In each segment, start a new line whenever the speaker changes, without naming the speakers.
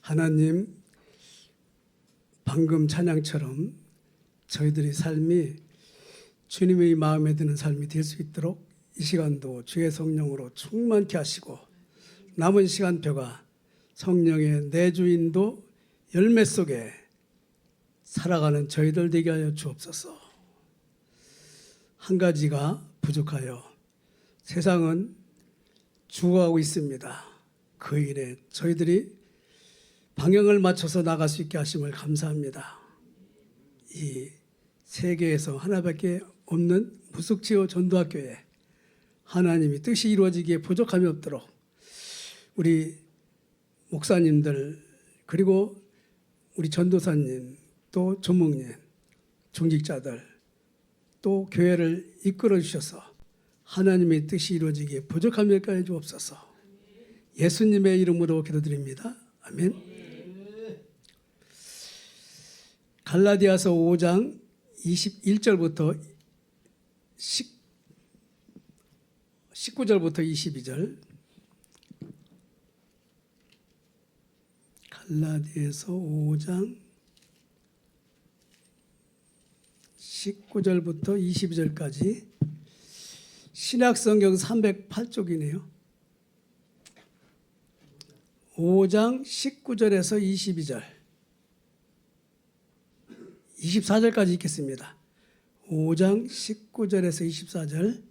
하나님, 방금 찬양처럼 저희들의 삶이 주님의 마음에 드는 삶이 될 수 있도록 이 시간도 주의 성령으로 충만케 하시고 남은 시간표가 성령의 내주인도 열매 속에 살아가는 저희들 되게 하여 주옵소서. 한 가지가 부족하여 세상은 죽어가고 있습니다. 그 일에 저희들이 방향을 맞춰서 나갈 수 있게 하심을 감사합니다. 이 세계에서 하나밖에 없는 무속지요 전도학교에 하나님이 뜻이 이루어지기에 부족함이 없도록 우리 목사님들 그리고 우리 전도사님 또 조목님 중직자들 또 교회를 이끌어 주셔서 하나님의 뜻이 이루어지기에 부족함이 없게 해 주옵소서. 예수님의 이름으로 기도드립니다. 아멘. 갈라디아서 5장 21절부터 19절부터 22절. 갈라디아서 5장 19절부터 22절까지 신약성경 308쪽이네요. 5장 19절에서 22절 24절까지 읽겠습니다. 5장 19절에서 24절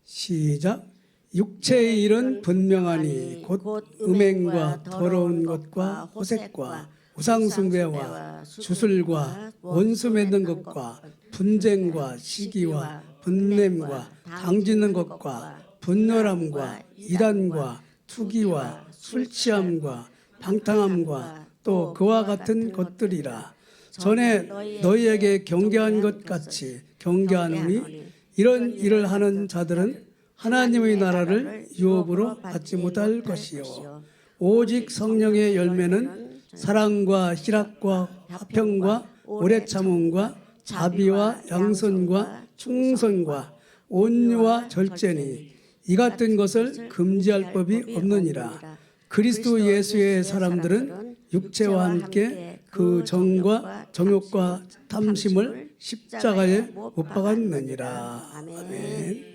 시작. 육체의 일은 분명하니 곧 음행과 더러운 것과 호색과 우상숭배와 주술과 원수 맺는 것과 분쟁과 시기와 분냄과 당짓는 것과 분열함과 이단과 투기와 술취함과 방탕함과 또 그와 같은 것들이라. 전에 너희에게 경계한 것 같이 경계하노니 이런 일을 하는 자들은 하나님의 나라를 유업으로 받지 못할 것이요 오직 성령의 열매는 사랑과 희락과 화평과 오래 참음과 자비와 양선과 충성과 온유와 절제니 이 같은 것을 금지할 법이 없느니라. 그리스도 예수의 사람들은 육체와 함께 그 정과 정욕과 탐심을 십자가에 못 박았느니라. 아멘.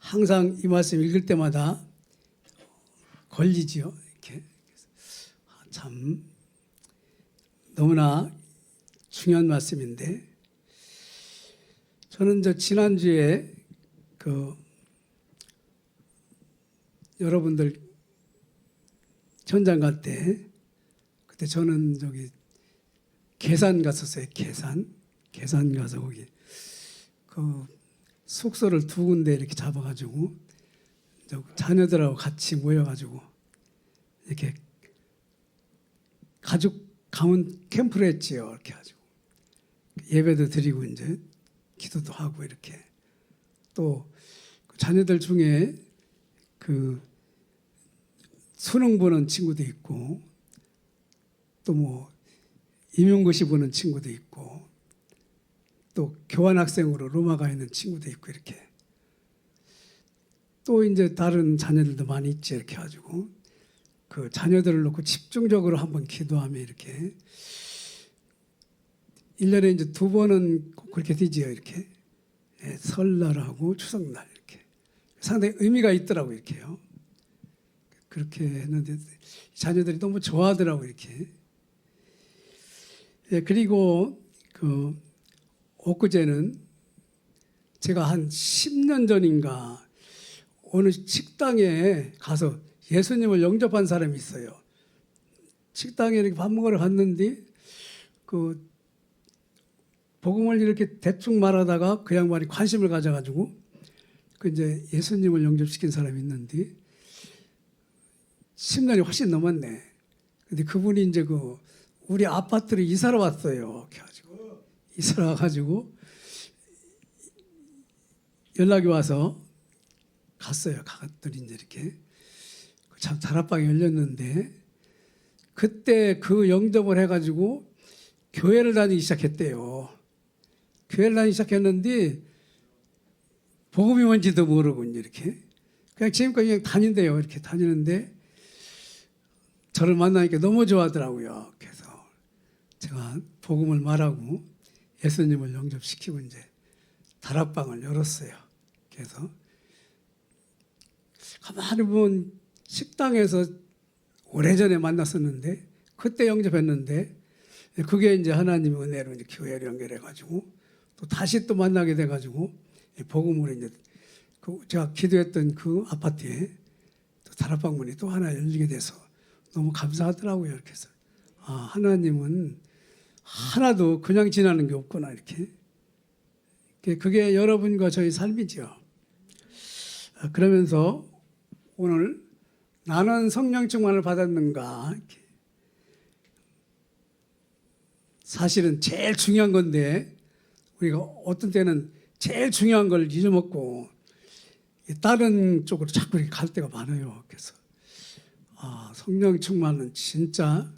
항상 이 말씀 읽을 때마다 걸리지요. 이렇게 참 너무나 중요한 말씀인데 저는 지난주에 여러분들 현장 갈 때 그때 저는 계산 갔었어요. 계산 가서 거기 숙소를 두 군데 이렇게 잡아가지고 자녀들하고 같이 모여가지고 이렇게 가족 가문 캠프를 했지요. 이렇게 가지고 예배도 드리고 이제 기도도 하고 이렇게 또 자녀들 중에 수능 보는 친구도 있고 또 임용고시 보는 친구도 있고 또 교환학생으로 로마 가 있는 친구도 있고 이렇게 또 이제 다른 자녀들도 많이 있지. 이렇게 해가지고 그 자녀들을 놓고 집중적으로 한번 기도하며 이렇게 1년에 이제 2번은 꼭 그렇게 되지요. 이렇게 설날하고 추석날 이렇게 상당히 의미가 있더라고요. 이렇게요. 그렇게 했는데 자녀들이 너무 좋아하더라고요. 이렇게. 그리고 엊그제는 제가 한 10년 전인가 어느 식당에 가서 예수님을 영접한 사람이 있어요. 식당에 이렇게 밥 먹으러 갔는데 복음을 이렇게 대충 말하다가 그 양반이 관심을 가져가지고 이제 예수님을 영접시킨 사람이 있는데 10년이 훨씬 넘었네. 근데 그분이 이제 우리 아파트로 이사를 왔어요. 그래가지고 이사를 와가지고 연락이 와서 갔어요. 갔더니 이제 이렇게 참 다락방이 열렸는데 그때 그 영접을 해가지고 교회를 다니기 시작했대요. 교회를 다니기 시작했는데 복음이 뭔지도 모르고 이렇게 그냥 지금까지 그냥 다닌대요. 이렇게 다니는데 저를 만나니까 너무 좋아하더라고요. 그래서 제가 복음을 말하고 예수님을 영접시키고 이제 다락방을 열었어요. 그래서 가만히 보면 식당에서 오래전에 만났었는데 그때 영접했는데 그게 이제 하나님의 은혜로 이제 교회를 연결해가지고 또 다시 또 만나게 돼가지고 복음으로 이제 제가 기도했던 그 아파트에 또 다락방 문이 또 하나 열리게 돼서 너무 감사하더라고요. 이렇게 해서 하나님은 하나도 그냥 지나는 게 없구나 이렇게. 그게 여러분과 저희 삶이죠. 그러면서 오늘 나는 성령 충만을 받았는가. 사실은 제일 중요한 건데 우리가 어떤 때는 제일 중요한 걸 잊어먹고 다른 쪽으로 자꾸 이렇게 갈 때가 많아요. 그래서 성령 충만은 진짜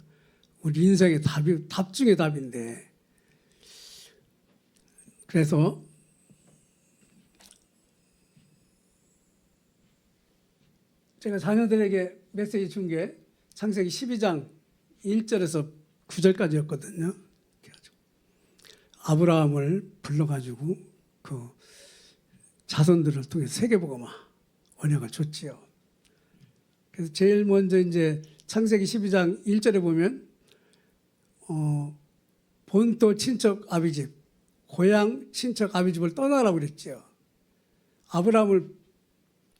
우리 인생의 답 중의 답인데 그래서 제가 자녀들에게 메시지 준 게 창세기 12장 1절에서 9절까지였거든요. 아브라함을 불러가지고 그 자손들을 통해 세계복음화 언약을 줬지요. 그래서 제일 먼저 이제 창세기 12장 1절에 보면 본토 친척 아비집, 고향 친척 아비집을 떠나라고 그랬죠. 아브라함을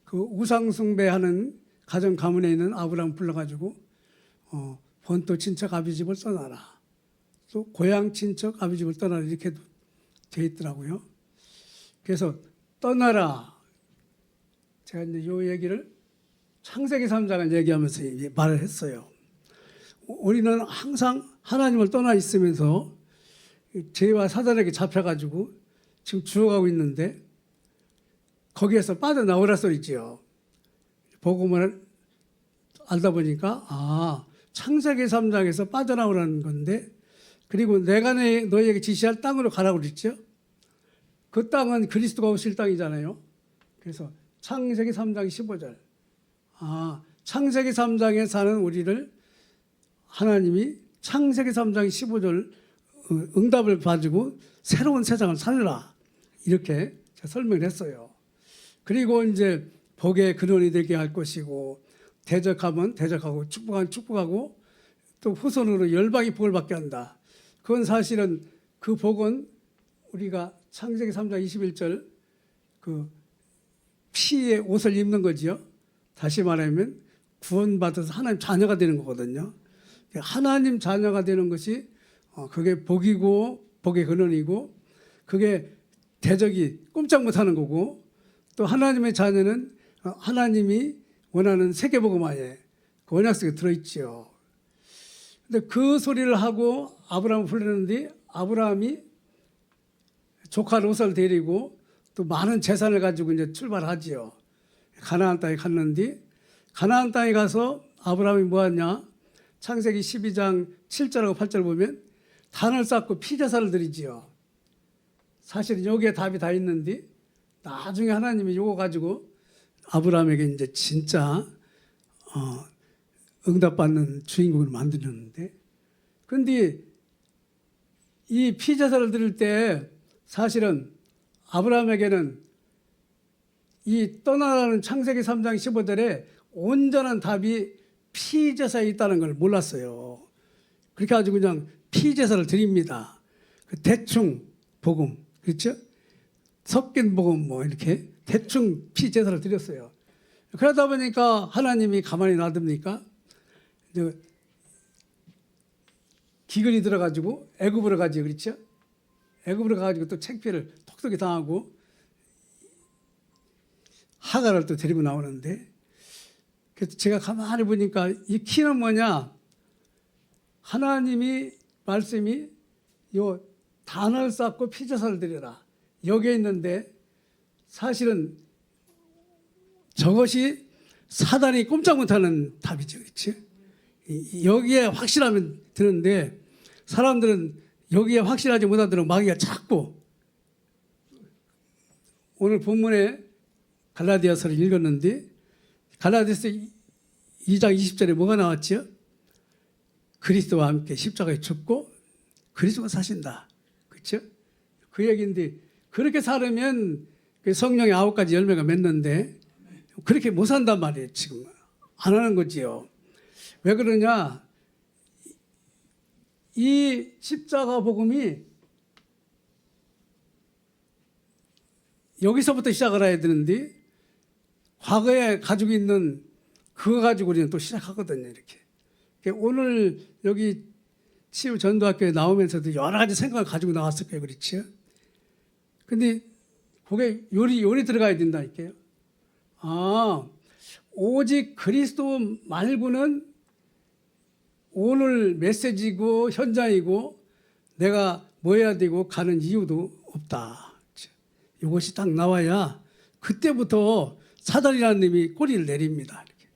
그 우상 숭배하는 가정 가문에 있는 아브라함 불러가지고 본토 친척 아비집을 떠나라. 또 고향 친척 아비집을 떠나라 이렇게 돼 있더라고요. 그래서 떠나라. 제가 이제 이 얘기를 창세기 3장을 얘기하면서 말을 했어요. 우리는 항상 하나님을 떠나 있으면서 죄와 사단에게 잡혀가지고 지금 죽어가고 있는데 거기에서 빠져나오라 소리지요. 복음을 알다 보니까 창세기 3장에서 빠져나오라는 건데 그리고 내가 너희에게 지시할 땅으로 가라고 그랬죠. 그 땅은 그리스도가 오실 땅이잖아요. 그래서 창세기 3장 15절 창세기 3장에 사는 우리를 하나님이 창세기 3장 15절 응답을 가지고 새로운 세상을 살라 이렇게 제가 설명을 했어요. 그리고 이제 복의 근원이 되게 할 것이고 대적하면 대적하고 축복하면 축복하고 또 후손으로 열방이 복을 받게 한다. 그건 사실은 그 복은 우리가 창세기 3장 21절 그 피의 옷을 입는 거지요. 다시 말하면 구원받아서 하나님 자녀가 되는 거거든요. 하나님 자녀가 되는 것이 그게 복이고 복의 근원이고 그게 대적이 꼼짝 못하는 거고 또 하나님의 자녀는 하나님이 원하는 세계복음화에 그 언약 속에 들어있지요. 근데 그 소리를 하고 아브라함을 불렀는데 아브라함이 조카 롯을 데리고 또 많은 재산을 가지고 이제 출발하지요. 가나안 땅에 갔는데 가나안 땅에 가서 아브라함이 뭐하냐? 창세기 12장 7절하고 8절 보면 단을 쌓고 피제사를 드리지요. 사실은 여기에 답이 다 있는데 나중에 하나님이 요거 가지고 아브라함에게 이제 진짜 응답받는 주인공을 만드셨는데 그런데 이 피제사를 드릴 때 사실은 아브라함에게는 이 떠나라는 창세기 3장 15절에 온전한 답이 피제사에 있다는 걸 몰랐어요. 그렇게 가지고 그냥 피제사를 드립니다. 대충 복음, 그렇죠? 섞인 복음 뭐 이렇게 대충 피제사를 드렸어요. 그러다 보니까 하나님이 가만히 놔둡니까? 기근이 들어가지고 애굽으로 가지, 그렇죠? 애굽으로 가가지고 또 책피를 톡톡히 당하고 하가를 또 데리고 나오는데 그래서 제가 가만히 보니까 이 키는 뭐냐? 하나님이 말씀이 요 단을 쌓고 피제사를 드려라 여기에 있는데 사실은 저것이 사단이 꼼짝 못하는 답이죠, 그렇지? 여기에 확실하면 되는데 사람들은 여기에 확실하지 못하도록 마귀가 자꾸 오늘 본문에 갈라디아서를 읽었는데 갈라디아서 2장 20절에 뭐가 나왔죠? 그리스도와 함께 십자가에 죽고 그리스도가 사신다. 그렇죠? 그 얘기인데 그렇게 살으면 성령의 9가지 열매가 맺는데 그렇게 못 산단 말이에요. 지금 안 하는 거지요. 왜 그러냐? 이 십자가 복음이 여기서부터 시작을 해야 되는데 과거에 가지고 있는 그거 가지고 우리는 또 시작하거든요. 이렇게. 오늘 여기 치유 전도학교에 나오면서도 여러 가지 생각을 가지고 나왔을 거예요. 그렇죠? 근데 그게 요리 들어가야 된다니까요. 아, 오직 그리스도 말고는 오늘 메시지고 현장이고 내가 뭐 해야 되고 가는 이유도 없다. 이것이 딱 나와야 그때부터 사단이라는 님이 꼬리를 내립니다. 이렇게.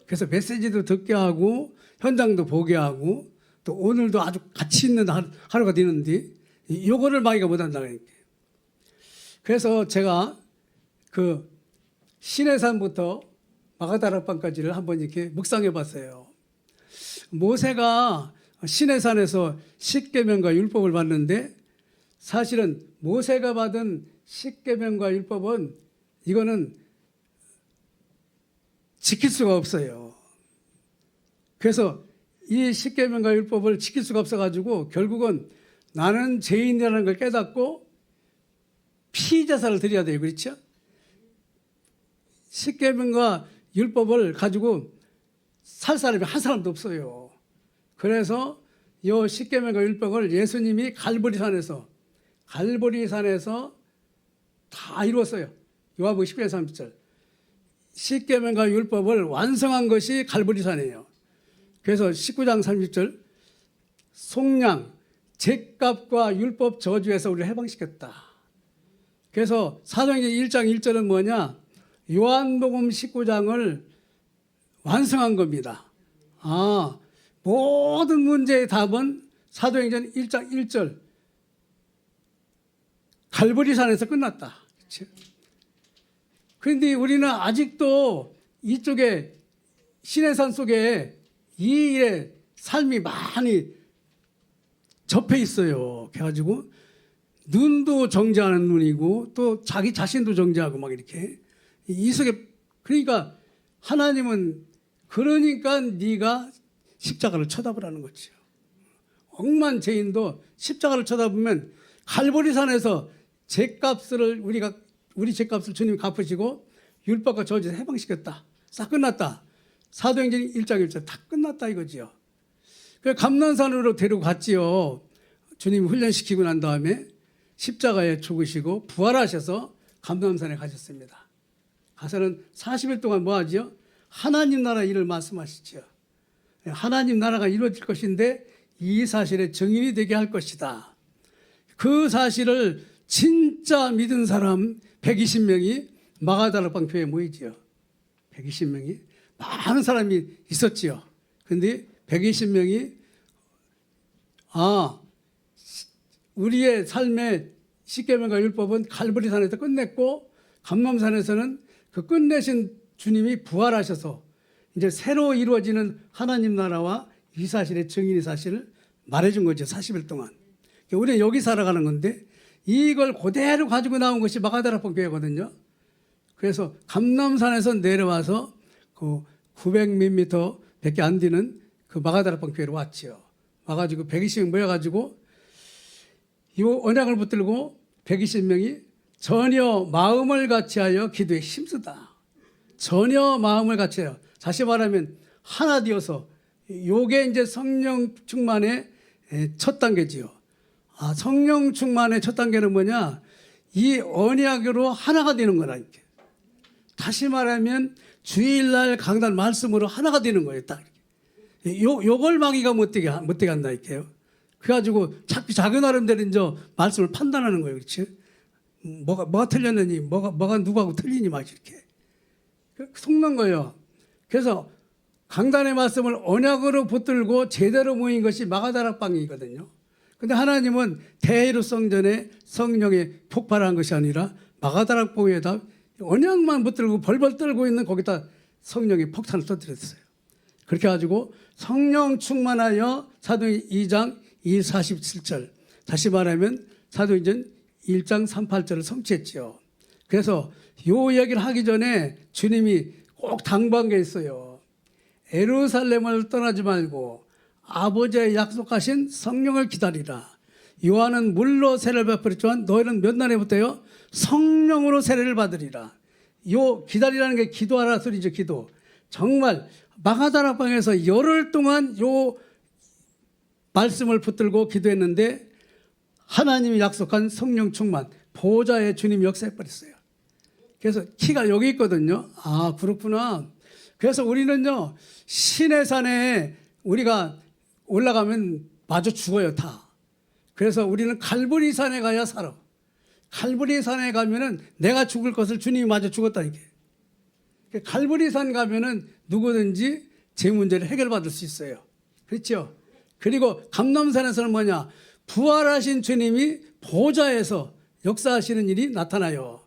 그래서 메시지도 듣게 하고 현장도 보게 하고 또 오늘도 아주 가치 있는 하루가 되는데 이거를 마귀가 못한다. 그래서 제가 그 시내산부터 마가다락방까지를 한번 이렇게 묵상해 봤어요. 모세가 시내산에서 십계명과 율법을 받는데 사실은 모세가 받은 십계명과 율법은 이거는 지킬 수가 없어요. 그래서 이 십계명과 율법을 지킬 수가 없어가지고 결국은 나는 죄인이라는 걸 깨닫고 피제사를 드려야 돼요. 그렇죠? 십계명과 율법을 가지고 살 사람이 한 사람도 없어요. 그래서 이 십계명과 율법을 예수님이 갈보리산에서 다 이루었어요. 요한복음 10장 30절. 십계명과 율법을 완성한 것이 갈보리산이에요. 그래서 19장 30절 속량, 죄값과 율법 저주에서 우리를 해방시켰다. 그래서 사도행전 1장 1절은 뭐냐? 요한복음 19장을 완성한 겁니다. 아, 모든 문제의 답은 사도행전 1장 1절 갈보리산에서 끝났다. 그렇죠? 그런데 우리는 아직도 이쪽에 시내산 속에 이 일의 삶이 많이 접해 있어요. 그래가지고 눈도 정죄하는 눈이고 또 자기 자신도 정죄하고 막 이렇게 이 속에 그러니까 하나님은 그러니까 네가 십자가를 쳐다보라는 거죠. 억만 죄인도 십자가를 쳐다보면 갈보리산에서 죄값을 우리 죄값을 주님이 갚으시고 율법과 저주에서 해방시켰다. 싹 끝났다. 사도행전 1장 1절 다 끝났다 이거지요. 그래서 감난산으로 데리고 갔지요. 주님이 훈련시키고 난 다음에 십자가에 죽으시고 부활하셔서 감난산에 가셨습니다. 가서는 40일 동안 뭐 하지요? 하나님 나라 일을 말씀하시죠. 하나님 나라가 이루어질 것인데 이 사실의 증인이 되게 할 것이다. 그 사실을 진짜 믿은 사람 120명이 마가다락방교회에 모이지요. 120명이 많은 사람이 있었지요. 그런데 120명이 우리의 삶의 십계명과 율법은 갈보리산에서 끝냈고 감람산에서는 그 끝내신 주님이 부활하셔서 이제 새로 이루어지는 하나님 나라와 이 사실의 증인의 사실을 말해준 거죠. 40일 동안. 우리는 여기 살아가는 건데 이걸 그대로 가지고 나온 것이 마가다락방 교회거든요. 그래서 감람산에서 내려와서 그 900몇 미터 밖에 안 되는 그 마가다락방 교회로 왔지요. 와가지고 120명 모여가지고 이 언약을 붙들고 120명이 전혀 마음을 같이하여 기도에 힘쓰다. 전혀 마음을 같이하여. 다시 말하면 하나 되어서 요게 이제 성령 충만의 첫 단계지요. 성령 충만의 첫 단계는 뭐냐? 이 언약으로 하나가 되는 거라. 이렇게. 다시 말하면 주일날 강단 말씀으로 하나가 되는 거예요. 딱. 요걸 마귀가 못 되게 한다. 이렇게요. 그래가지고 자꾸 자기 나름대로 이제 말씀을 판단하는 거예요. 그렇지? 뭐가 틀렸느니, 뭐가 누구하고 틀리니 막 이렇게. 속는 거예요. 그래서 강단의 말씀을 언약으로 붙들고 제대로 모인 것이 마가다락방이거든요. 근데 하나님은 대의로 성전에 성령이 폭발한 것이 아니라 마가다락방에다 언약만 붙들고 벌벌 떨고 있는 거기다 성령이 폭탄을 터뜨렸어요. 그렇게 가지고 성령 충만하여 사도행전 2장 47절, 다시 말하면 사도행전 1장 38절을 성취했죠. 그래서 요 얘기를 하기 전에 주님이 꼭 당부한 게 있어요. 예루살렘을 떠나지 말고 아버지의 약속하신 성령을 기다리라. 요한은 물로 세례를 베풀었지만 너희는 몇 날에부터요? 성령으로 세례를 받으리라. 요 기다리라는 게 기도하라 소리죠. 기도. 정말 마가다락방에서 열흘 동안 요 말씀을 붙들고 기도했는데 하나님이 약속한 성령 충만, 보좌의 주님이 역사해버렸어요. 그래서 키가 여기 있거든요. 아, 그렇구나. 그래서 우리는요, 시내산에 우리가 올라가면 마저 죽어요, 다. 그래서 우리는 갈보리산에 가야 살아. 갈보리산에 가면은 내가 죽을 것을 주님이 마저 죽었다니까. 갈보리산 가면은 누구든지 제 문제를 해결받을 수 있어요. 그렇죠? 그리고 감람산에서는 뭐냐? 부활하신 주님이 보좌에서 역사하시는 일이 나타나요.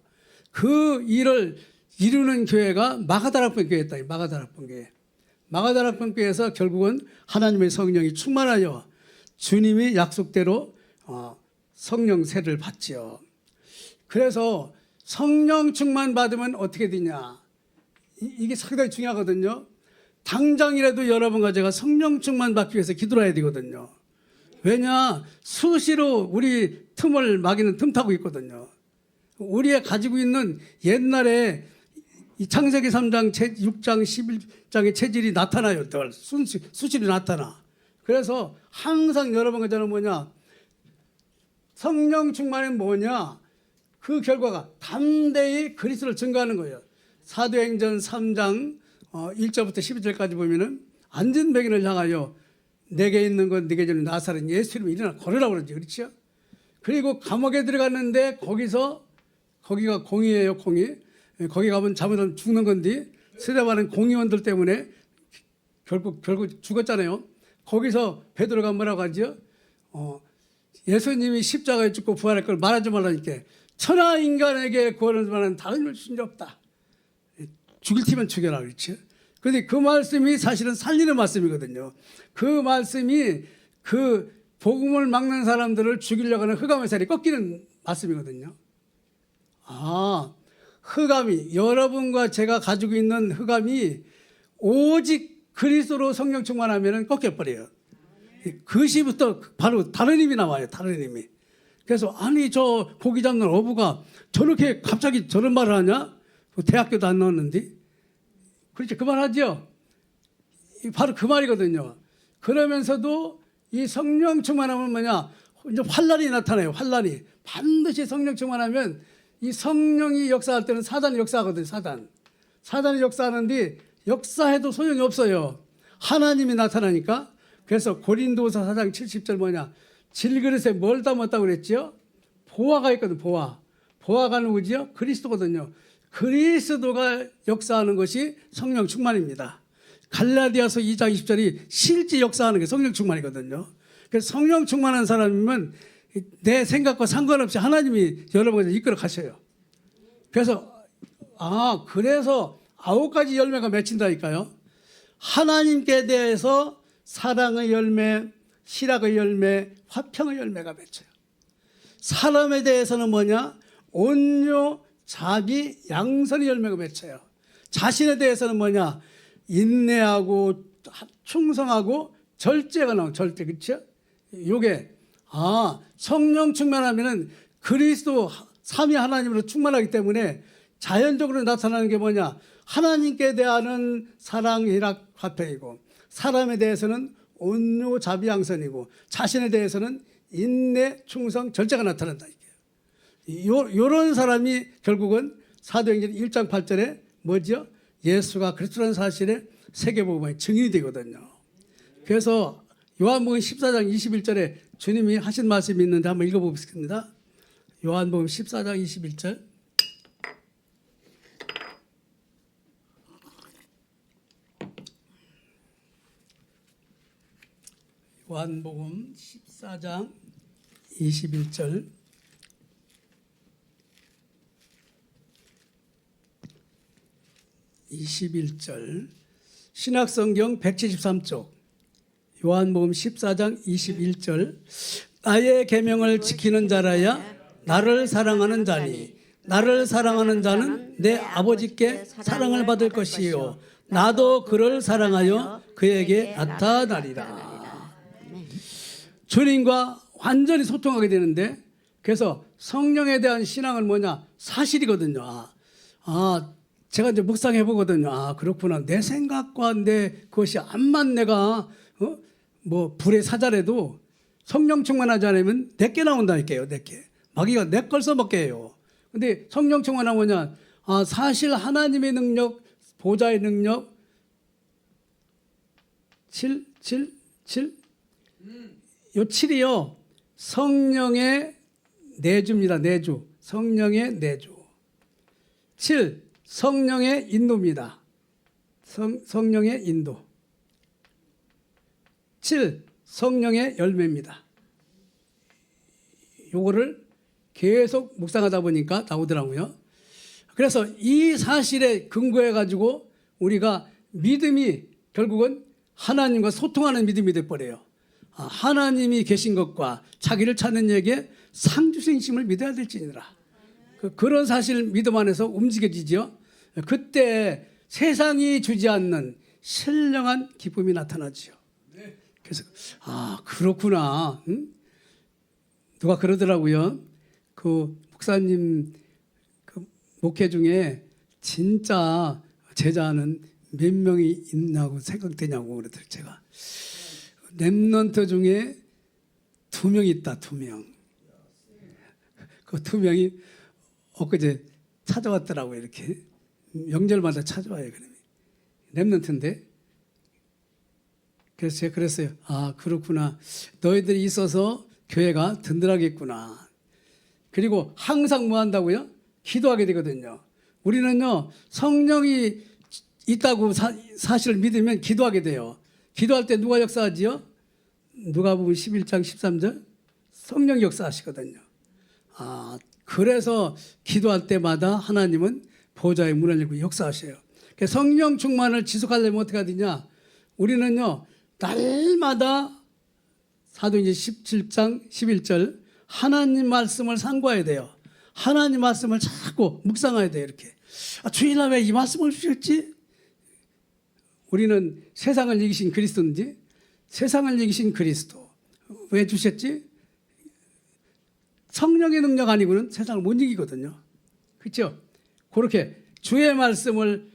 그 일을 이루는 교회가 마가다락방 교회였다. 마가다락방 교회. 마가다락방 교회에서 결국은 하나님의 성령이 충만하여 주님이 약속대로 성령 세를 받지요. 그래서 성령 충만 받으면 어떻게 되냐? 이게 상당히 중요하거든요. 당장이라도 여러분과 제가 성령 충만 받기 위해서 기도를 해야 되거든요. 왜냐? 수시로 우리 틈을 막이는 틈타고 있거든요. 우리의 가지고 있는 옛날에 이 창세기 3장, 6장, 11장의 체질이 나타나요. 수시로 나타나. 그래서 항상 여러분과 저는 뭐냐? 성령 충만은 뭐냐? 그 결과가 담대히 그리스도를 증거하는 거예요. 사도행전 3장 1절부터 12절까지 보면은 앉은 백인을 향하여 내게 있는 건 네게 주는 나사렛 예수 이름으로 일어나 걸으라고 그러죠. 그렇죠? 그리고 감옥에 들어갔는데 거기가 공이에요. 공이. 거기 가면 잘못하면 죽는 건데 스데반은 공의원들 때문에 결국 죽었잖아요. 거기서 베드로가 뭐라고 하죠? 예수님이 십자가에 죽고 부활할 걸 말하지 말라니까. 천하 인간에게 구원을 만한 다른 일 주신 적 없다. 죽일 테면 죽여라. 그렇죠? 그런데 그 말씀이 사실은 살리는 말씀이거든요. 그 말씀이 그 복음을 막는 사람들을 죽이려고 하는 흑암의 살이 꺾이는 말씀이거든요. 아, 흑암이, 여러분과 제가 가지고 있는 흑암이 오직 그리스도로 성령 충만하면 꺾여버려요. 그 시부터 바로 다른 힘이 나와요. 다른 힘이. 그래서 아니 저 고기 잡는 어부가 저렇게 갑자기 저런 말을 하냐? 대학교도 안 나왔는데. 그렇죠. 그 말 하죠. 바로 그 말이거든요. 그러면서도 이 성령 충만하면 뭐냐? 이제 환란이 나타나요. 환란이. 반드시 성령 충만하면 이 성령이 역사할 때는 사단이 역사하거든요. 사단이 역사하는데 역사해도 소용이 없어요. 하나님이 나타나니까. 그래서 고린도서 4장 70절 뭐냐? 질그릇에 뭘 담았다고 그랬죠? 보화가 있거든. 보화가 누구지요? 그리스도거든요. 그리스도가 역사하는 것이 성령 충만입니다. 갈라디아서 2장 20절이 실제 역사하는 게 성령 충만이거든요. 그래서 성령 충만한 사람이면 내 생각과 상관없이 하나님이 여러분을 이끌어 가셔요. 그래서 그래서 9가지 열매가 맺힌다니까요. 하나님께 대해서 사랑의 열매, 실학의 열매, 화평의 열매가 맺혀요. 사람에 대해서는 뭐냐? 온유, 자비, 양선의 열매가 맺혀요. 자신에 대해서는 뭐냐? 인내하고 충성하고 절제가 나와요. 절제. 그렇죠? 요게 성령 충만하면은 그리스도 삼위 하나님으로 충만하기 때문에 자연적으로 나타나는 게 뭐냐? 하나님께 대하는 사랑, 희락, 화평이고 사람에 대해서는 온유, 자비, 양선이고 자신에 대해서는 인내, 충성, 절제가 나타난다. 이런 사람이 결국은 사도행전 1장 8절에 뭐죠? 예수가 그리스도라는 사실에 세계복음의 증인이 되거든요. 그래서 요한복음 14장 21절에 주님이 하신 말씀이 있는데 한번 읽어보겠습니다. 요한복음 14장 21절. 요한복음 14장 21절. 신약성경 173쪽 요한복음 14장 21절 나의 계명을 지키는 자라야 나를 사랑하는 자니 나를 사랑하는 자는 내 아버지께 사랑을 받을 것이요 나도 그를 사랑하여 그에게 나타나리라. 주님과 완전히 소통하게 되는데, 그래서 성령에 대한 신앙은 뭐냐? 사실이거든요. 제가 이제 묵상해 보거든요. 그렇구나. 내 생각과 내 그것이 암만 내가 뭐 불에 사자라도 성령 충만하지 않으면 내게 나온다니까요. 내게 마귀가 내 걸 써먹게 해요. 근데 성령 충만하면 뭐냐? 사실 하나님의 능력, 보좌의 능력 7 요 7이요 성령의 내주입니다. 내주. 성령의 내주. 7 성령의 인도입니다. 성령의 인도. 7 성령의 열매입니다. 요거를 계속 묵상하다 보니까 나오더라고요. 그래서 이 사실에 근거해 가지고 우리가 믿음이 결국은 하나님과 소통하는 믿음이 돼버려요. 하나님이 계신 것과 자기를 찾는 이에게 상주생심을 믿어야 될지니라. 그런 사실 믿음 안에서 움직여지죠. 그때 세상이 주지 않는 신령한 기쁨이 나타나죠. 그래서 그렇구나. 누가 그러더라고요. 그 목사님 그 목회 중에 진짜 제자는 몇 명이 있냐고 생각되냐고 그러더라고요. 제가 렘넌트 중에 2명 있다. 2명. 그 2명이 엊그제 찾아왔더라고요. 이렇게 명절마다 찾아와요. 그러면 렘넌트인데, 그래서 제가 그랬어요. 그렇구나. 너희들이 있어서 교회가 든든하겠구나. 그리고 항상 뭐 한다고요? 기도하게 되거든요. 우리는요 성령이 있다고 사실을 믿으면 기도하게 돼요. 기도할 때 누가 역사하지요? 누가복음 11장 13절 성령이 역사하시거든요. 그래서 기도할 때마다 하나님은 보좌의 문을 열고 역사하셔요. 성령 충만을 지속하려면 어떻게 해야 되냐? 우리는요 날마다 사도행전 17장 11절 하나님 말씀을 상고해야 돼요. 하나님 말씀을 자꾸 묵상해야 돼요. 이렇게 주일날 왜 이 말씀을 주셨지? 우리는 세상을 이기신 그리스도인지, 세상을 이기신 그리스도 왜 주셨지? 성령의 능력 아니고는 세상을 못 이기거든요. 그렇죠? 그렇게 주의 말씀을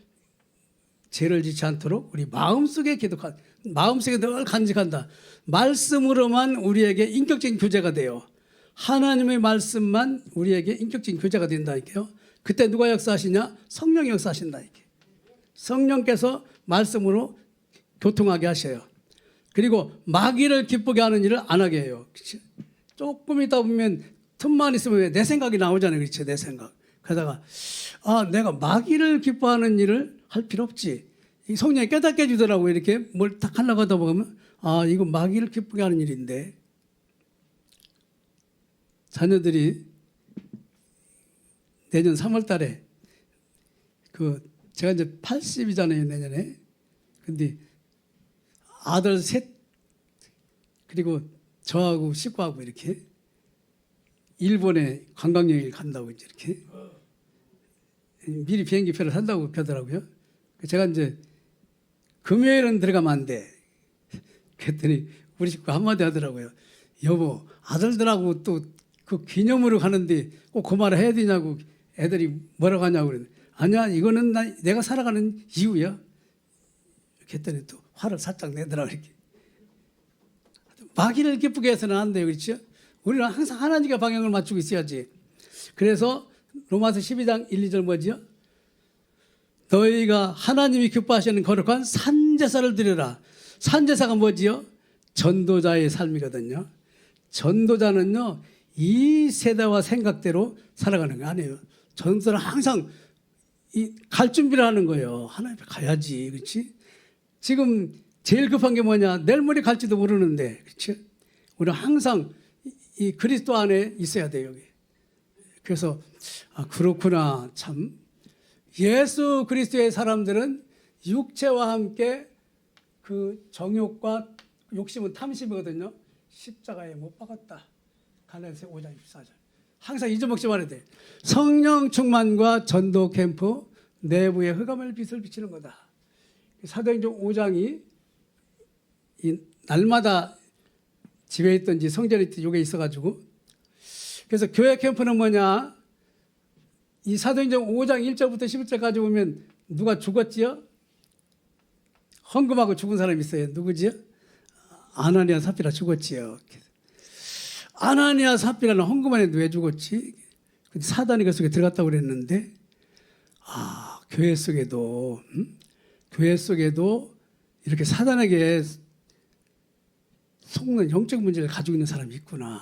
죄를 짓지 않도록 우리 마음속에 기도한, 마음속에 늘 간직한다. 말씀으로만 우리에게 인격적인 교제가 돼요. 하나님의 말씀만 우리에게 인격적인 교제가 된다니까요. 그때 누가 역사하시냐? 성령이 역사하신다니까요. 성령께서 말씀으로 교통하게 하셔요. 그리고 마귀를 기쁘게 하는 일을 안 하게 해요. 그치? 조금 있다 보면 틈만 있으면 내 생각이 나오잖아요. 그렇죠? 내 생각. 그러다가 내가 마귀를 기뻐하는 일을 할 필요 없지. 이 성령이 깨닫게 해주더라고요. 이렇게 뭘 딱 하려고 하다 보면 이거 마귀를 기쁘게 하는 일인데, 자녀들이 내년 3월 달에 제가 이제 80이잖아요, 내년에. 근데 아들 셋, 그리고 저하고 식구하고 이렇게 일본에 관광여행을 간다고 이제 이렇게 미리 비행기표를 산다고 그러더라고요. 제가 이제 금요일은 들어가면 안 돼. 그랬더니 우리 식구 한마디 하더라고요. 여보, 아들들하고 또 그 기념으로 가는데 꼭 그 말을 해야 되냐고 애들이 뭐라고 하냐고 그랬는데, 아니야, 이거는 내가 살아가는 이유야. 이렇게 했더니 또 화를 살짝 내더라고요. 이렇게. 마귀를 기쁘게 해서는 안 돼요. 그렇죠? 우리는 항상 하나님과 방향을 맞추고 있어야지. 그래서 로마서 12장 1, 2절 뭐지요? 너희가 하나님이 기뻐하시는 거룩한 산제사를 드려라. 산제사가 뭐지요? 전도자의 삶이거든요. 전도자는요 이 세대와 생각대로 살아가는 거 아니에요. 전도자는 항상 갈 준비를 하는 거예요. 하나님 앞에 가야지. 그렇지? 지금 제일 급한 게 뭐냐? 내일 모레 갈지도 모르는데. 그렇지? 우리는 항상 이 그리스도 안에 있어야 돼요. 여기. 그래서 그렇구나. 참 예수 그리스도의 사람들은 육체와 함께 그 정욕과 욕심은 탐심이거든요. 십자가에 못 박았다. 갈라디아서 5장 24절. 항상 잊어먹지 말아야 돼. 성령 충만과 전도 캠프 내부의 흑암을 빛을 비치는 거다. 사도행전 5장이 이 날마다 집에 있든지 성전에 있든지 이게 있어가지고, 그래서 교회 캠프는 뭐냐, 이 사도행전 5장 1절부터 11절까지 보면 누가 죽었지요? 헌금하고 죽은 사람이 있어요. 누구지요? 아나니아 삽비라 죽었지요. 아나니아 삽비라는 헌금한 애도 왜 죽었지? 사단이 그 속에 들어갔다고 그랬는데, 교회 속에도 교회 속에도 이렇게 사단에게 속는 영적 문제를 가지고 있는 사람이 있구나.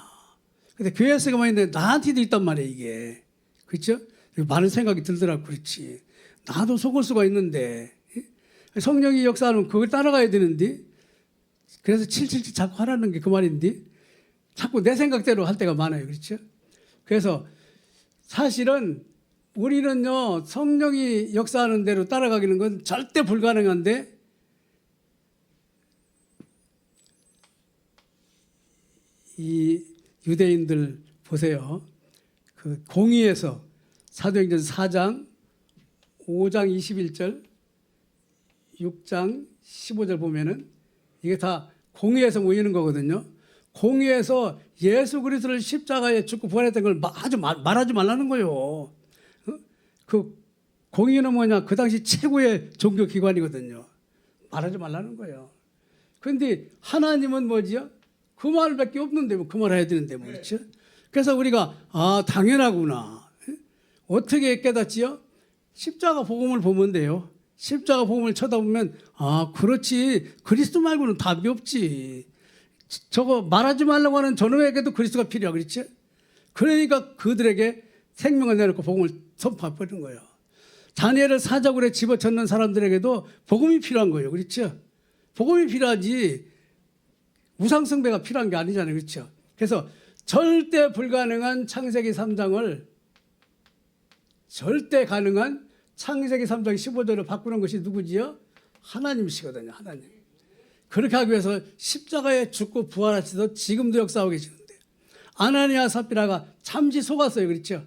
근데 교회 속에만 있는데 나한테도 있단 말이에요, 이게. 그렇죠? 많은 생각이 들더라고. 그렇지. 나도 속을 수가 있는데 성령이 역사하면 그걸 따라가야 되는데, 그래서 777 자꾸 하라는 게 그 말인데 자꾸 내 생각대로 할 때가 많아요. 그렇죠? 그래서 사실은 우리는요, 성령이 역사하는 대로 따라가기는 건 절대 불가능한데, 이 유대인들 보세요. 그 공의에서 사도행전 4장 5장 21절 6장 15절 보면은 이게 다 공의에서 모이는 거거든요. 공의에서 예수 그리스도를 십자가에 죽고 부활했던 걸 말하지 말라는 거예요. 그 공의는 뭐냐? 그 당시 최고의 종교 기관이거든요. 말하지 말라는 거예요. 그런데 하나님은 뭐지요? 그 말밖에 없는데 뭐 그 말 해야 되는데 뭐 그렇죠? 그래서 우리가 당연하구나. 어떻게 깨닫지요? 십자가 복음을 보면 돼요. 십자가 복음을 쳐다보면 그렇지, 그리스도 말고는 답이 없지. 저거 말하지 말라고 하는 저놈에게도 그리스도가 필요하고 그렇지? 그러니까 그들에게 생명을 내놓고 복음을 선포해버리는 거예요. 다니엘을 사자굴에 집어넣는 사람들에게도 복음이 필요한 거예요. 그렇죠? 복음이 필요하지 우상숭배가 필요한 게 아니잖아요. 그렇죠? 그래서 절대 불가능한 창세기 3장을 절대 가능한 창세기 3장 15절을 바꾸는 것이 누구지요? 하나님이시거든요. 하나님. 그렇게 하기 위해서 십자가에 죽고 부활하시도 지금도 역사하고 계시는데, 아나니아 삽비라가 잠시 속았어요. 그렇죠?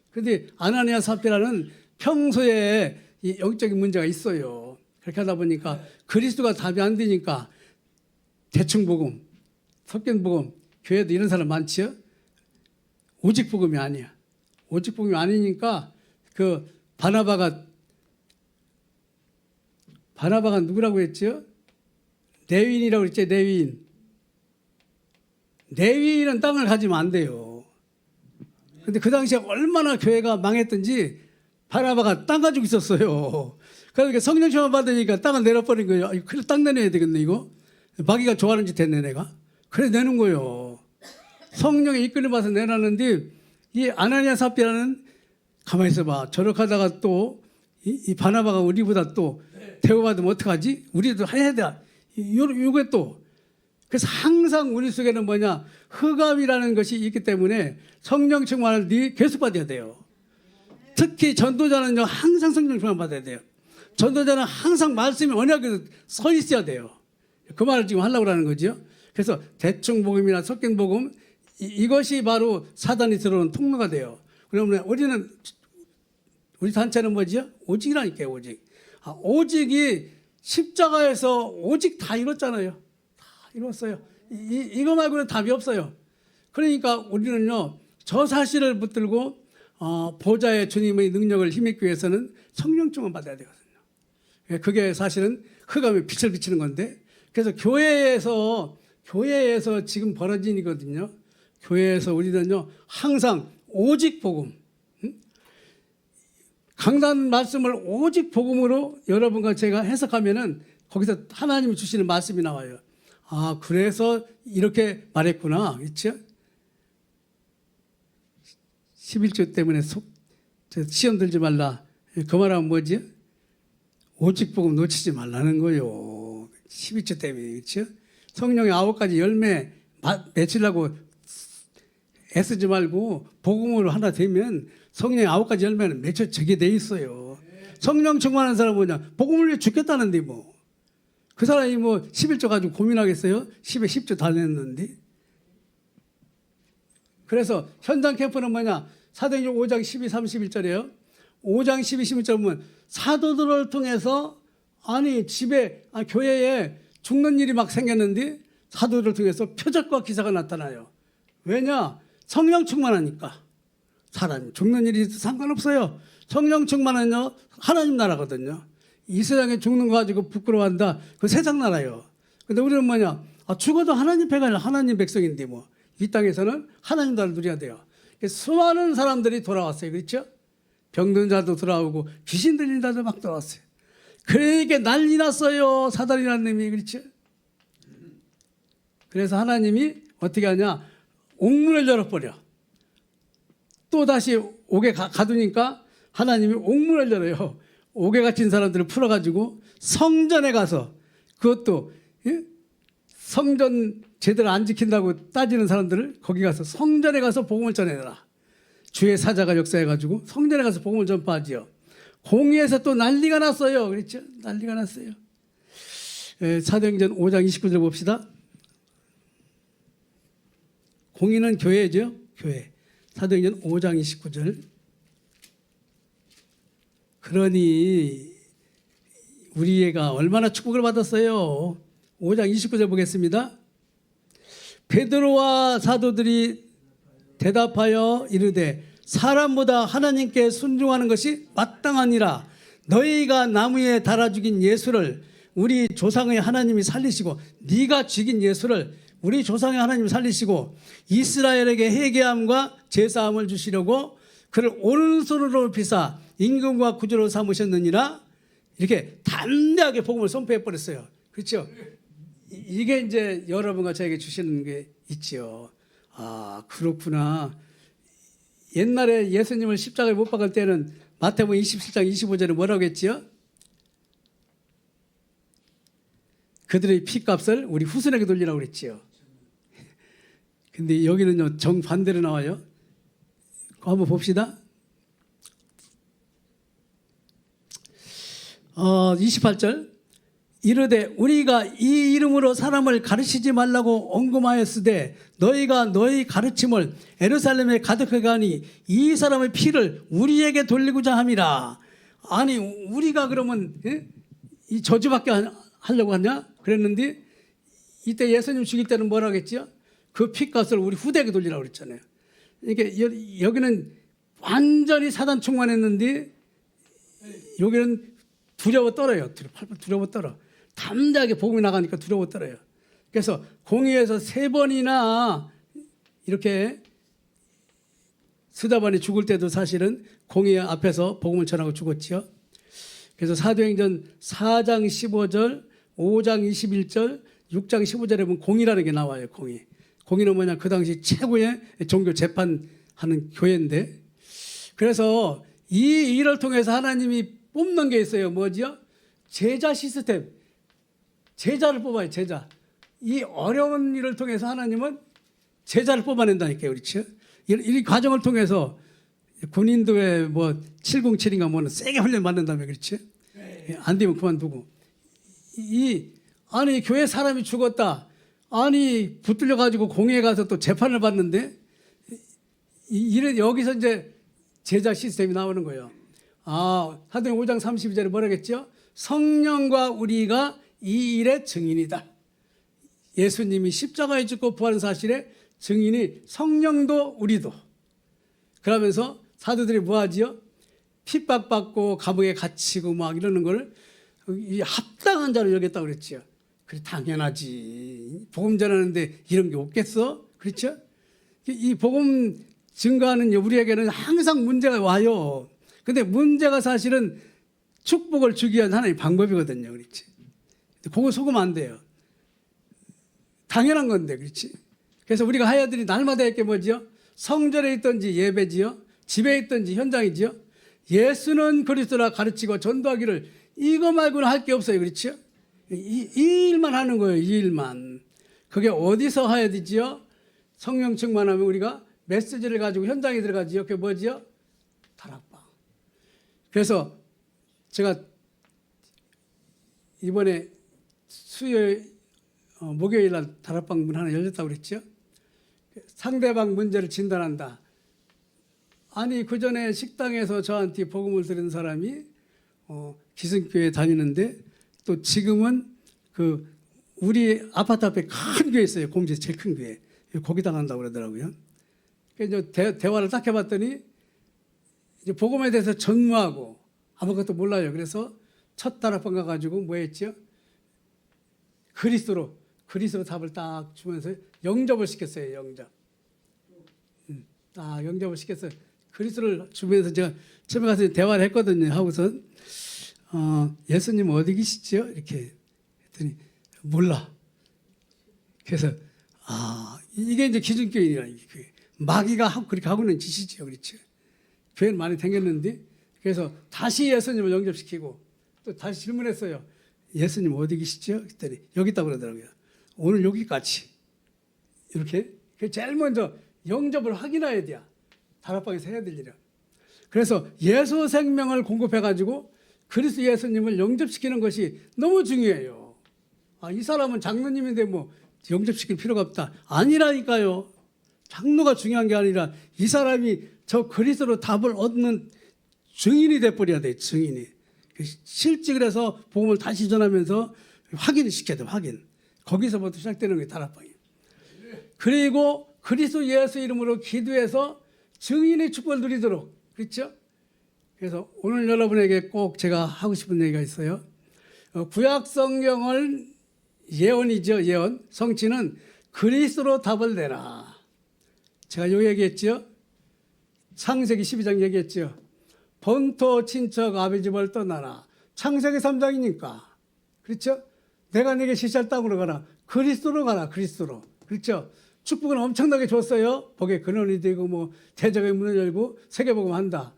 그런데 아나니아 삽비라는 평소에 이 영적인 문제가 있어요. 그렇게 하다 보니까 그리스도가 답이 안 되니까 대충 복음, 섞인 복음, 교회도 이런 사람 많지요? 오직 복음이 아니야. 오직 복음이 아니니까 그 바나바가 누구라고 했죠? 레위인이라고 그랬죠. 레위인은 땅을 가지면 안 돼요. 근데 그 당시에 얼마나 교회가 망했던지 바나바가 땅 가지고 있었어요. 그러니까 성령 충만 받으니까 땅을 내려버린 거예요. 그래, 땅 내놔야 되겠네 이거. 마귀가 좋아하는 짓 했네 내가. 그래 내는 거예요. 성령의 이끌림 받아서 내놨는데, 이 아나니아 삽비라는 가만히 있어봐. 저렇게 또 이 바나바가 우리보다 또 대우받으면 어떡하지? 우리도 해야 돼. 요게 또. 그래서 항상 우리 속에는 뭐냐? 흑암이라는 것이 있기 때문에 성령 충만을 계속 받아야 돼요. 특히 전도자는요, 항상 성령 충만 받아야 돼요. 전도자는 항상 말씀이 언약에 서 있어야 돼요. 그 말을 지금 하려고 하는 거죠. 그래서 대충 복음이나 섞인 복음, 이것이 바로 사단이 들어오는 통로가 돼요. 그러면 우리 단체는 뭐지요? 오직이라니까요, 오직. 오직이 십자가에서 오직 다 이뤘잖아요. 다 이뤘어요. 이거 말고는 답이 없어요. 그러니까 우리는요, 저 사실을 붙들고 보좌의 주님의 능력을 힘입기 위해서는 성령 충만 받아야 되거든요. 그게 사실은 흑암에 빛을 비치는 건데, 그래서 교회에서 지금 벌어진 일이거든요. 교회에서 우리는요, 항상 오직 복음, 강단 말씀을 오직 복음으로 여러분과 제가 해석하면은 거기서 하나님이 주시는 말씀이 나와요. 그래서 이렇게 말했구나. 그렇죠? 11조 때문에 시험 들지 말라. 그 말하면 뭐지? 오직 복음 놓치지 말라는 거요. 12조 때문에. 그렇죠? 성령의 9가지 열매 맺으려고 애쓰지 말고 복음으로 하나 되면 성령의 9가지 열매는 맺혀지게 돼 있어요. 성령 충만한 사람은 뭐냐? 복음을 위해 죽겠다는데 뭐. 그 사람이 뭐 11조 가지고 고민하겠어요? 10에 10조 다 냈는데. 그래서 현장 캠프는 뭐냐? 사도행전 5장 12, 31절이에요. 5장 12, 11절 보면 사도들을 통해서 교회에 죽는 일이 막 생겼는데 사도들을 통해서 표적과 기사가 나타나요. 왜냐? 성령 충만하니까. 사람 죽는 일이 상관없어요. 성령 충만은요 하나님 나라거든요. 이 세상에 죽는 거 가지고 부끄러워한다. 그 세상 나라요. 근데 우리는 뭐냐? 죽어도 하나님 배가 아니라 하나님 백성인데 뭐. 이 땅에서는 하나님 나라를 누려야 돼요. 수많은 사람들이 돌아왔어요. 그렇죠? 병든 자도 돌아오고 귀신 들린 자도 막 돌아왔어요. 그러니까 난리 났어요. 사단이라는 놈이. 그렇죠? 그래서 하나님이 어떻게 하냐? 옥문을 열어버려. 또 다시 옥에 가두니까 하나님이 옥문을 열어요. 옥에 갇힌 사람들을 풀어가지고 성전에 가서 그것도 성전 제대로 안 지킨다고 따지는 사람들을 거기 가서 성전에 가서 복음을 전해라. 주의 사자가 역사해가지고 성전에 가서 복음을 전파하지요. 공의에서 또 난리가 났어요. 그렇죠? 난리가 났어요. 사도행전 5장 29절 봅시다. 공의는 교회죠. 교회. 사도행전 5장 29절. 그러니 우리 애가 얼마나 축복을 받았어요. 5장 29절 보겠습니다. 베드로와 사도들이 대답하여 이르되 사람보다 하나님께 순종하는 것이 마땅하니라. 너희가 나무에 달아 죽인 예수를 우리 조상의 하나님이 살리시고 네가 죽인 예수를 우리 조상의 하나님이 살리시고 이스라엘에게 회개함과 제사함을 주시려고 그를 오른손으로 높이사 임금과 구주로 삼으셨느니라. 이렇게 담대하게 복음을 선포해 버렸어요. 그렇죠? 이게 이제 여러분과 저에게 주시는 게 있지요. 그렇구나. 옛날에 예수님을 십자가에 못 박을 때는 마태복음 27장 25절에 뭐라고 했지요? 그들의 피값을 우리 후손에게 돌리라고 그랬지요. 근데 여기는요 정반대로 나와요. 한번 봅시다. 28절 이르되 우리가 이 이름으로 사람을 가르치지 말라고 언금하였으되 너희가 너희 가르침을 예루살렘에 가득하게 하니 이 사람의 피를 우리에게 돌리고자 함이라. 아니 우리가 그러면 이 저주받게 하려고 하냐? 그랬는데 이때 예수님 죽일 때는 뭐라고 했죠? 그 피값을 우리 후대에게 돌리라고 그랬잖아요. 그러니까 여기는 완전히 사단 충만했는데 여기는 두려워 떨어요. 두려워 떨어. 담대하게 복음이 나가니까 두려워 떨어요. 그래서 공의에서 3번이나 이렇게 스데반이 죽을 때도 사실은 공의 앞에서 복음을 전하고 죽었지요. 그래서 사도행전 4장 15절, 5장 21절, 6장 15절에 보면 공의라는 게 나와요. 공의는 뭐냐? 그 당시 최고의 종교 재판하는 교회인데, 그래서 이 일을 통해서 하나님이 뽑는 게 있어요. 뭐지요? 제자 시스템. 제자를 뽑아요. 제자. 이 어려운 일을 통해서 하나님은 제자를 뽑아낸다니까요. 그렇죠? 이 과정을 통해서 군인도에 뭐 707인가 뭐는 세게 훈련 받는다며. 그렇죠? 안 되면 그만두고. 아니 교회 사람이 죽었다. 아니 붙들려 가지고 공회에 가서 또 재판을 받는데 여기서 이제 제자 시스템이 나오는 거예요. 사도행 5장 32절에 뭐라겠죠? 성령과 우리가 이 일의 증인이다. 예수님이 십자가에 죽고 부활한 사실에 증인이 성령도 우리도. 그러면서 사도들이 뭐하지요? 핍박받고 감옥에 갇히고 막 이러는 걸 이 합당한 자로 여겼다고 그랬지요. 그래 당연하지. 복음 전하는데 이런 게 없겠어? 그렇죠? 이 복음 증거하는 우리에게는 항상 문제가 와요. 근데 문제가 사실은 축복을 주기 위한 하나의 방법이거든요. 그렇지? 그거 속으면 안 돼요. 당연한 건데, 그렇지? 그래서 우리가 해야 될 날마다 할 게 뭐지요? 성전에 있든지 예배지요? 집에 있든지 현장이지요? 예수는 그리스도라 가르치고 전도하기를 이거 말고는 할 게 없어요. 그렇죠? 이 일만 하는 거예요. 이 일만. 그게 어디서 해야 되지요? 성령 충만하면 우리가 메시지를 가지고 현장에 들어가지요. 그게 뭐지요? 다락방. 그래서 제가 이번에 목요일 날 다락방 문 하나 열렸다고 그랬죠. 상대방 문제를 진단한다. 아니 그 전에 식당에서 저한테 복음을 들은 사람이 기성교회 다니는데 또 지금은 그 우리 아파트 앞에 큰 교회 있어요. 공주에서 제일 큰 교회. 거기 당한다고 그러더라고요. 그래서 이제 대화를 딱 해봤더니 이제 복음에 대해서 전무하고 아무것도 몰라요. 그래서 첫 다락방 가가지고 뭐 했죠? 그리스도로 답을 딱 주면서 영접을 시켰어요. 영접. 딱 영접을 시켰어요. 그리스도를 주면서 제가 집에 가서 대화를 했거든요. 하고선 예수님 어디 계시죠? 이렇게 했더니 몰라. 그래서 이게 이제 기존교회라 이게 마귀가 그렇게 하고 있는 짓이죠. 그렇죠. 교회는 많이 다녔는데 그래서 다시 예수님을 영접시키고 또 다시 질문했어요. 예수님 어디 계시죠? 그랬더니 여기 있다고 그러더라고요. 오늘 여기까지 이렇게 제일 먼저 영접을 확인해야 돼요. 다락방에서 해야 될 일이야. 그래서 예수 생명을 공급해가지고 그리스도 예수님을 영접시키는 것이 너무 중요해요. 이 사람은 장로님인데 뭐 영접시킬 필요가 없다. 아니라니까요. 장로가 중요한 게 아니라 이 사람이 저 그리스도로 답을 얻는 증인이 돼버려야 돼. 증인이. 실직을 해서 복음을 다시 전하면서 확인을 시켜야 돼. 확인. 거기서부터 시작되는 게 다락방이에요. 그리고 그리스도 예수 이름으로 기도해서 증인의 축복을 누리도록. 그렇죠? 그래서 오늘 여러분에게 꼭 제가 하고 싶은 얘기가 있어요. 구약 성경을 예언이죠. 예언. 성취는 그리스도로 답을 내라. 제가 요 얘기했죠. 창세기 12장 얘기했죠. 본토 친척 아비 집을 떠나라. 창세기 3장이니까. 그렇죠? 내가 네게 시찰 땅으로 가라. 그리스도로 가라. 그리스도로. 그렇죠? 축복은 엄청나게 줬어요. 복의 근원이 되고 뭐 대적의 문을 열고 세계복음 한다.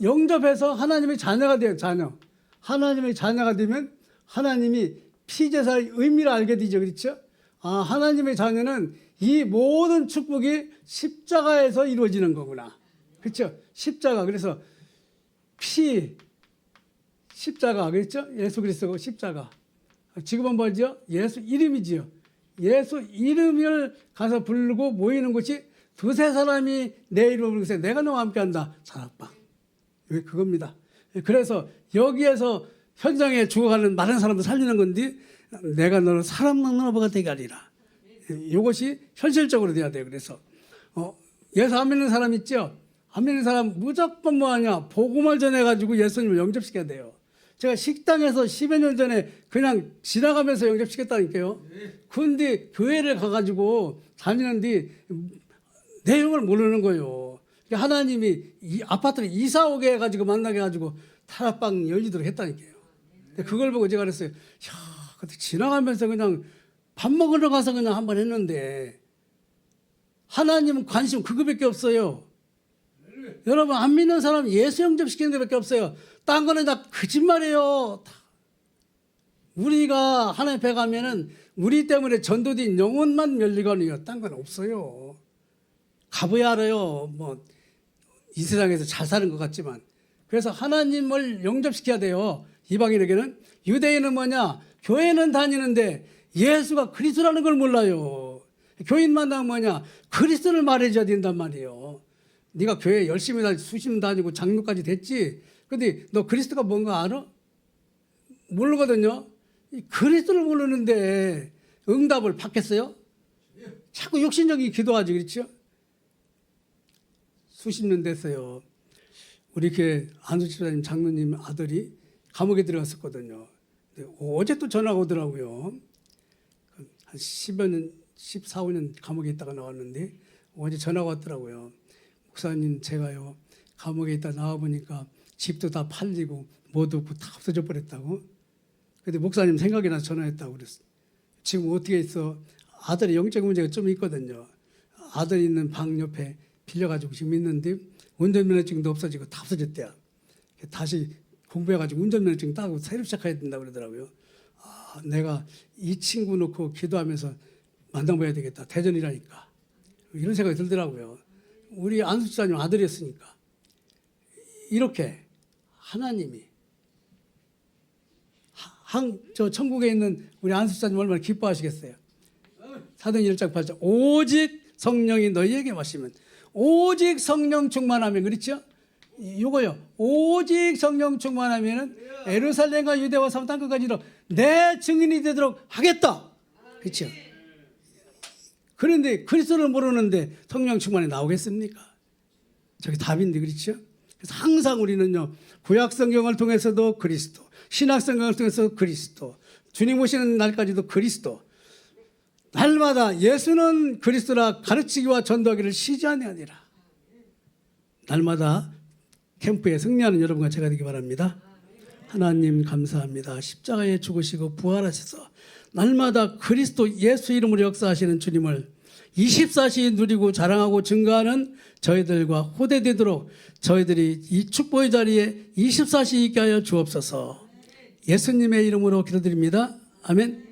영접해서 하나님의 자녀가 돼요. 자녀. 하나님의 자녀가 되면 하나님이 피제사의 의미를 알게 되죠. 그렇죠? 하나님의 자녀는 이 모든 축복이 십자가에서 이루어지는 거구나. 그렇죠? 십자가. 그래서 십자가. 그렇죠? 예수 그리스도고 십자가. 지금은 뭐죠? 예수 이름이지요. 예수 이름을 가서 부르고 모이는 곳이 두세 사람이 내 이름을 부르세요. 내가 너와 함께한다. 다락방. 왜 그겁니다. 그래서 여기에서 현장에 죽어가는 많은 사람들 살리는 건데 내가 너를 사람 먹는 어부가 되게 하리라. 이것이 현실적으로 돼야 돼요. 그래서 예수 안 믿는 사람 있죠? 안 믿는 사람 무조건 뭐하냐? 복음을 전해가지고 예수님을 영접시켜야 돼요. 제가 식당에서 10여 년 전에 그냥 지나가면서 영접시켰다니까요. 그런데 교회를 가가지고 다니는데 내용을 모르는 거예요. 하나님이 이 아파트를 이사 오게 해가지고 만나게 해가지고 다락방 열리도록 했다니까요. 그걸 보고 제가 그랬어요. 그때 지나가면서 그냥 밥 먹으러 가서 그냥 한번 했는데 하나님은 관심 그거밖에 없어요. 여러분 안 믿는 사람 예수 영접시키는 것밖에 없어요. 딴 거는 다 거짓말이에요. 우리가 하나님 앞에 가면은 우리 때문에 전도된 영혼만 열리거든요. 딴 건 없어요. 가봐야 알아요. 뭐 이 세상에서 잘 사는 것 같지만. 그래서 하나님을 영접시켜야 돼요. 이방인에게는. 유대인은 뭐냐? 교회는 다니는데 예수가 그리스도라는 걸 몰라요. 교인 만나면 뭐냐? 그리스도를 말해줘야 된단 말이에요. 네가 교회 열심히 다니고 수십 년 다니고 장로까지 됐지. 근데 너 그리스도가 뭔가 알아? 모르거든요. 그리스도를 모르는데 응답을 받겠어요? 자꾸 욕심적인 기도하지. 그렇죠? 수십 년 됐어요. 우리 교회 안수 집사님 장로님 아들이 감옥에 들어갔었거든요. 어제 또 전화가 오더라고요. 한 10여 년, 14, 15년 감옥에 있다가 나왔는데 어제 전화가 왔더라고요. 목사님 제가요 감옥에 있다 나와보니까 집도 다 팔리고 뭐도 없고 다 없어져 버렸다고. 근데 목사님 생각이 나서 전화했다고 그랬어. 지금 어떻게 있어? 아들이 영적 문제가 좀 있거든요. 아들 있는 방 옆에 빌려가지고 지금 있는데 운전면허증도 없어지고 다 없어졌대요. 다시 공부해가지고 운전면허증 따고 새로 시작해야 된다고 그러더라고요. 내가 이 친구 놓고 기도하면서 만나봐야 되겠다. 대전이라니까. 이런 생각이 들더라고요. 우리 안수 집사님 아들이었으니까. 이렇게 하나님이 저 천국에 있는 우리 안수사님 얼마나 기뻐하시겠어요. 사도행 1장 8절 오직 성령이 너희에게 마시면 오직 성령 충만하면 그렇죠? 요거요. 오직 성령 충만하면은 예루살렘과 유대와 사마리아 땅끝까지로 내 증인이 되도록 하겠다. 그렇죠? 그런데 그리스도를 모르는데 성령 충만이 나오겠습니까? 저게 답인데 그렇죠? 그래서 항상 우리는요. 구약 성경을 통해서도 그리스도, 신약 성경을 통해서 그리스도, 주님 오시는 날까지도 그리스도. 날마다 예수는 그리스도라 가르치기와 전도하기를 쉬지 아니하니라. 날마다 캠프에 승리하는 여러분과 제가 되기 바랍니다. 하나님 감사합니다. 십자가에 죽으시고 부활하셔서 날마다 그리스도 예수 이름으로 역사하시는 주님을 24시 누리고 자랑하고 증거하는 저희들과 호대되도록 저희들이 이 축복의 자리에 24시 있게 하여 주옵소서. 예수님의 이름으로 기도드립니다. 아멘.